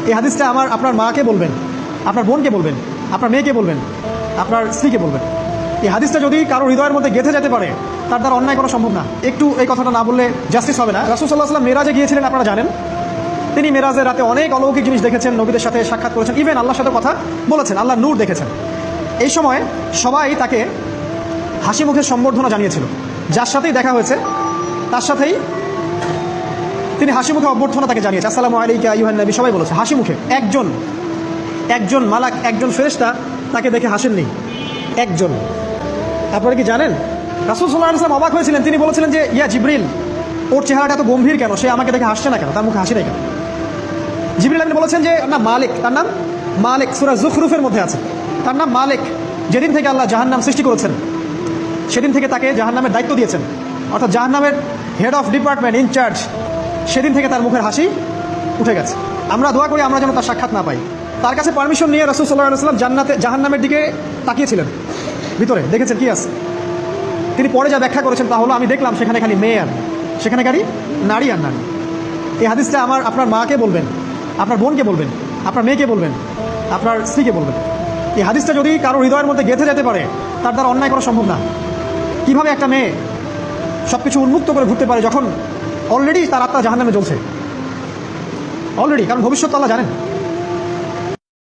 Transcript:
এই হাদিসটা আপনার মাকে বলবেন, আপনার বোনকে বলবেন, আপনার মেয়েকে বলবেন, আপনার স্ত্রীকে বলবেন। এই হাদিসটা যদি কারো হৃদয়ের মধ্যে গেঁথে যেতে পারে, তার দ্বারা অন্যায় করা সম্ভব না। একটু এই কথাটা না বললে জাস্টিস হবে না। রাসূল সাল্লাল্লাহু আলাইহি ওয়াসাল্লাম মেরাজে গিয়েছিলেন, আপনারা জানেন। তিনি মেরাজের রাতে অনেক অলৌকিক জিনিস দেখেছেন, নবীদের সাথে সাক্ষাৎ করেছেন, ইভেন আল্লাহর সাথে কথা বলেছেন, আল্লাহর নূর দেখেছেন। এই সময় সবাই তাকে হাসি মুখের সম্বর্ধনা জানিয়েছিল। যার সাথেই দেখা হয়েছে তার সাথেই তিনি হাসি মুখে অভ্যর্থনা তাকে জানিয়েছে, আসসালামু আলাইকা আইয়ুহান নবী, সবাই বলেছে হাসি মুখে। একজন মালাক, একজন ফেরেশতা তাকে দেখে হাসেননি, একজন। আপনারা কি জানেন রাসূল সাল্লাল্লাহু আলাইহি ওয়াসাল্লাম অবাক হয়েছিলেন। তিনি বলেছিলেন যে ইয়া জিবরিল, ওর চেহারাটা এত গম্ভীর কেন, সে আমাকে দেখে হাসছে না কেন, তার মুখে হাসি নেই কেন? জিবরিল আমিন বলেছেন যে না মালিক, তার নাম মালিক, সূরা যুখরুফের মধ্যে আছে, তার নাম মালিক। যেদিন থেকে আল্লাহ জাহান্নাম সৃষ্টি করেছেন সেদিন থেকে তাকে জাহান্নামের দায়িত্ব দিয়েছেন, অর্থাৎ জাহান্নামের হেড অফ ডিপার্টমেন্ট, ইনচার্জ। সেদিন থেকে তার মুখের হাসি উঠে গেছে। আমরা দোয়া করি আমরা যেন তার সাক্ষাৎ না পাই। তার কাছে পারমিশন নিয়ে রাসূল সাল্লাল্লাহু আলাইহি ওয়াসাল্লাম জাহান্নামের দিকে তাকিয়েছিলেন, ভিতরে দেখেছেন কি আছে। তিনি পরে যা ব্যাখ্যা করেছেন তা হলো, আমি দেখলাম সেখানে খালি মেয়ে আর সেখানে খালি নারী আর নারী। এই হাদিসটা আপনার মাকে বলবেন, আপনার বোনকে বলবেন, আপনার মেয়েকে বলবেন, আপনার স্ত্রীকে বলবেন। এই হাদিসটা যদি কারো হৃদয়ের মধ্যে গেঁথে যেতে পারে, তার দ্বারা অন্যায় করা সম্ভব না। কীভাবে একটা মেয়ে সব কিছু উন্মুক্ত করে ঘুরতে পারে যখন অলরেডি তার আত্মা জাহান্নামে জ্বলছে, অলরেডি, কারণ ভবিষ্যৎ আল্লাহ জানেন।